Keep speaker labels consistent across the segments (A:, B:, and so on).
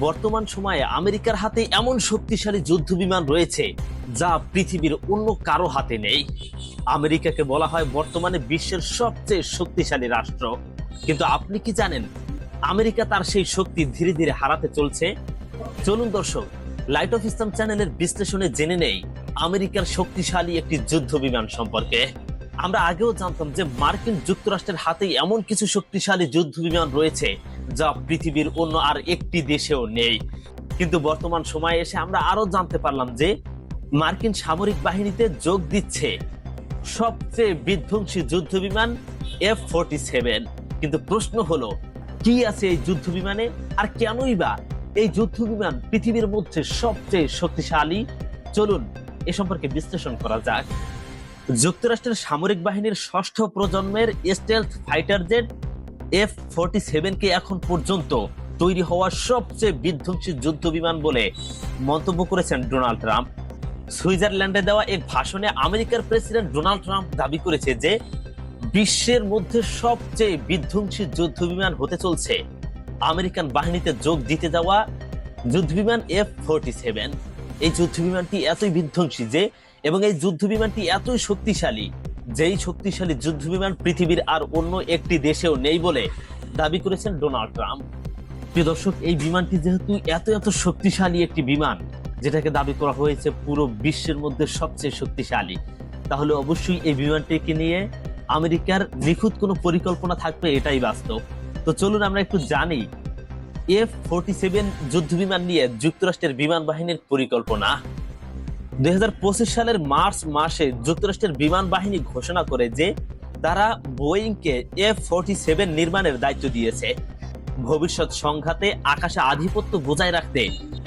A: বর্তমান সময়ে আমেরিকার হাতে এমন শক্তিশালী যুদ্ধ বিমান রয়েছে যা পৃথিবীর অন্য কারো হাতে নেই। আমেরিকাকে বলা হয় বর্তমানে বিশ্বের সবচেয়ে শক্তিশালী রাষ্ট্র, কিন্তু আপনি কি জানেন আমেরিকা তার সেই শক্তি ধীরে ধীরে হারাতে চলছে? চলুন দর্শক, লাইট অফ ইসলাম চ্যানেলের বিশ্লেষণে জেনে নেই আমেরিকার শক্তিশালী একটি যুদ্ধ বিমান সম্পর্কে। আমরা আগেও জানতাম যে মার্কিন যুক্তরাষ্ট্রের হাতে এমন কিছু শক্তিশালী যুদ্ধ বিমান রয়েছে যা পৃথিবীর অন্য আর একটি দেশেও নেই, কিন্তু বর্তমান সময়ে এসে আমরা আরো জানতে পারলাম যে মার্কিন সামরিক বাহিনীতে যোগ দিচ্ছে সবচেয়ে বিধ্বংসী যুদ্ধ বিমান F-47। কিন্তু প্রশ্ন হলো, কি আছে এই যুদ্ধ বিমানে, আর কেনই বা এই যুদ্ধ বিমান পৃথিবীর মধ্যে সবচেয়ে শক্তিশালী? চলুন এ সম্পর্কে বিশ্লেষণ করা যাক। যুক্তরাষ্ট্রের সামরিক বাহিনীর ষষ্ঠ প্রজন্মের স্টেলথ ফাইটার জেট F-47 কে এখন পর্যন্ত তৈরি হওয়া সবচেয়ে বিধ্বংসী যুদ্ধ বিমান বলে মন্তব্য করেছেন ডোনাল্ড ট্রাম্প। সুইজারল্যান্ডে দেওয়া এক ভাষণে আমেরিকার প্রেসিডেন্ট ডোনাল্ড ট্রাম্প দাবি করেছে যে বিশ্বের মধ্যে সবচেয়ে বিধ্বংসী যুদ্ধ বিমান হতে চলছে আমেরিকান বাহিনীতে যোগ দিতে যাওয়া যুদ্ধ বিমান F-47। এই যুদ্ধ বিমানটি এতই বিধ্বংসী যে এবং এই যুদ্ধ বিমানটি এতই শক্তিশালী, যেই শক্তিশালী যুদ্ধ বিমান পৃথিবীর আর অন্য একটি দেশেও নেই বলে দাবি করেছেন ডোনাল্ড ট্রাম্প। প্রিয় দর্শক, এই বিমানটি যেহেতু এত শক্তিশালী একটি বিমান, যেটাকে দাবি করা হয়েছে পুরো বিশ্বের মধ্যে সবচেয়ে শক্তিশালী, তাহলে অবশ্যই এই বিমানটিকে নিয়ে আমেরিকার নিখুঁত কোনো পরিকল্পনা থাকবে, এটাই বাস্তব। তো চলুন আমরা একটু জানি F-47 যুদ্ধ বিমান নিয়ে যুক্তরাষ্ট্রের বিমান বাহিনীর পরিকল্পনা। 2025 সালের মার্চ মাসে যুক্তরাষ্ট্রের বিমান বাহিনী ঘোষণা করে যে তারা বোয়িংকে F-47 নির্মাণের দায়িত্ব দিয়েছে। ভবিষ্যৎ সংঘাতে আকাশে আধিপত্য বজায় রাখতে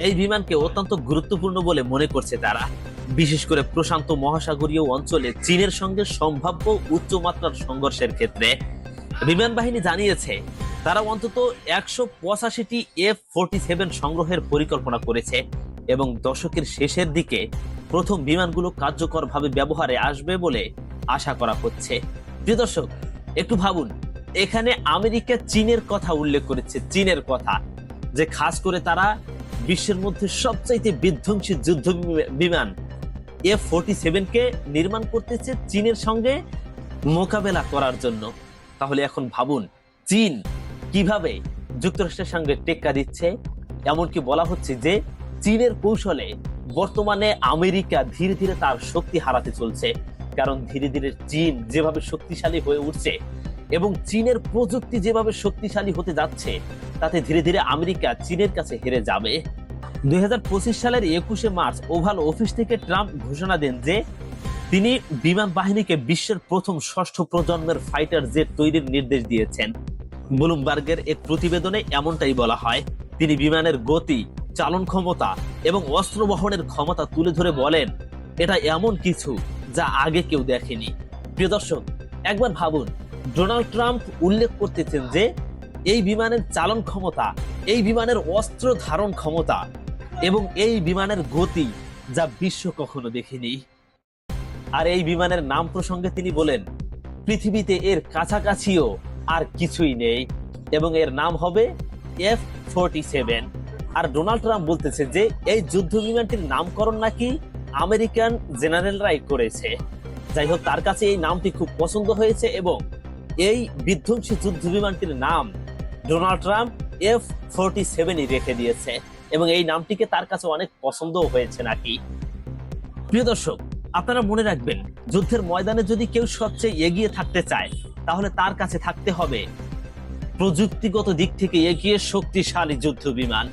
A: এই বিমানকে অত্যন্ত গুরুত্বপূর্ণ বলে মনে করছে তারা, বিশেষ করে প্রশান্ত মহাসাগরীয় অঞ্চলে চীনের সঙ্গে সম্ভাব্য উচ্চমাত্রার সংঘর্ষের ক্ষেত্রে। বিমান বাহিনী জানিয়েছে তারা অন্তত 185টি F-47 সংগ্রহের পরিকল্পনা করেছে এবং দশকের শেষের দিকে প্রথম বিমানগুলো কার্যকরভাবে ব্যবহারে আসবে বলে আশা করা হচ্ছে। প্রিয় দর্শক, একটু ভাবুন, এখানে আমেরিকা চীনের কথা উল্লেখ করেছে, চীনের কথা, যে খাস করে তারা বিশ্বের মধ্যে সবচাইতে বিধ্বংসী যুদ্ধ বিমান F-47 কে নির্মাণ করতেছে চীনের সঙ্গে মোকাবেলা করার জন্য। তাহলে এখন ভাবুন চীন কিভাবে যুক্তরাষ্ট্রের সঙ্গে টেক্কা দিচ্ছে। এমনকি বলা হচ্ছে যে চীনের কৌশলে বর্তমানে আমেরিকা ধীরে ধীরে তার শক্তি হারাতে চলছে, কারণ ধীরে ধীরে চীন যেভাবে শক্তিশালী হয়ে উঠছে এবং চীনের প্রযুক্তি যেভাবে শক্তিশালী হতে যাচ্ছে, তাতে ধীরে ধীরে আমেরিকা চীনের কাছে হেরে যাবে। 2025 সালের 21শে মার্চ ওভাল অফিস থেকে ট্রাম্প ঘোষণা দেন যে তিনি বিমান বাহিনীকে বিশ্বের প্রথম ষষ্ঠ প্রজন্মের ফাইটার জেট তৈরির নির্দেশ দিয়েছেন। ব্লুমবার্গের এক প্রতিবেদনে এমনটাই বলা হয়। তিনি বিমানের গতি, চালন ক্ষমতা এবং অস্ত্র বহনের ক্ষমতা তুলে ধরে বলেন, এটা এমন কিছু যা আগে কেউ দেখেনি। প্রিয় দর্শক, একবার ভাবুন, ডোনাল্ড ট্রাম্প উল্লেখ করতেছেন যে এই বিমানের চালন ক্ষমতা, এই বিমানের অস্ত্র ধারণ ক্ষমতা এবং এই বিমানের গতি যা বিশ্ব কখনো দেখেনি। আর এই বিমানের নাম প্রসঙ্গে তিনি বলেন, পৃথিবীতে এর কাছাকাছিও আর কিছুই নেই এবং এর নাম হবে F-47। আর ডোনাল্ড ট্রাম্প বলতেছে যে এই যুদ্ধ বিমানটির নামকরণ নাকি আমেরিকান জেনারেলরাই করেছে। যাই হোক, তার কাছে এই নামটি খুব পছন্দ হয়েছে এবং এই বিধ্বংসী যুদ্ধ বিমানটির নাম ডোনাল্ড ট্রাম্প F-47ই রেখে দিয়েছে এবং এই নামটিকে তার কাছে অনেক পছন্দও হয়েছে নাকি। প্রিয় দর্শক, আপনারা মনে রাখবেন, যুদ্ধের ময়দানে যদি কেউ সবচেয়ে এগিয়ে থাকতে চায় তাহলে তার কাছে থাকতে হবে প্রযুক্তিগত দিক থেকে এগিয়ে শক্তিশালী যুদ্ধ বিমান।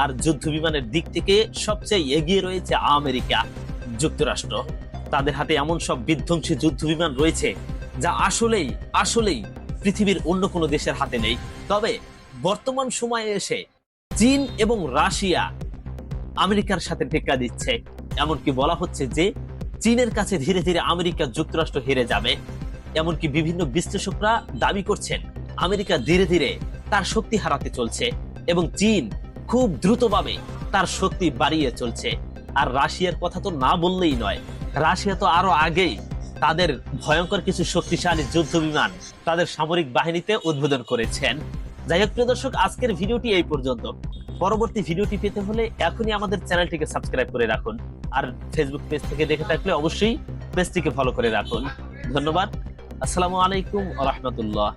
A: আর যুদ্ধ বিমানের দিক থেকে সবচেয়ে এগিয়ে রয়েছে আমেরিকা যুক্তরাষ্ট্র। তাদের হাতে এমন সব বিধ্বংসী যুদ্ধ বিমান রয়েছে যা আসলেই পৃথিবীর অন্য কোনো দেশের হাতে নেই। তবে বর্তমান সময়ে এসে চীন এবং রাশিয়া আমেরিকার সাথে টেক্কা দিচ্ছে। এমনকি বলা হচ্ছে যে চীনের কাছে ধীরে ধীরে আমেরিকা যুক্তরাষ্ট্র হেরে যাবে। এমনকি বিভিন্ন বিশ্লেষকরা দাবি করছেন আমেরিকা ধীরে ধীরে তার শক্তি হারাতে চলছে এবং চীন খুব দ্রুতভাবে তার শক্তি বাড়িয়ে চলছে। আর রাশিয়ার কথা তো না বললেই নয়, রাশিয়া তো আরো আগেই তাদের ভয়ঙ্কর কিছু শক্তিশালী যুদ্ধ বিমান তাদের সামরিক বাহিনীতে উদ্বোধন করেছেন। যাই হোক প্রিয় দর্শক, আজকের ভিডিওটি এই পর্যন্ত। পরবর্তী ভিডিওটি পেতে হলে এখনই আমাদের চ্যানেলটিকে সাবস্ক্রাইব করে রাখুন, আর ফেসবুক পেজ থেকে দেখে থাকলে অবশ্যই পেজটিকে ফলো করে রাখুন। ধন্যবাদ। আসসালামু আলাইকুম ওয়া রাহমাতুল্লাহ।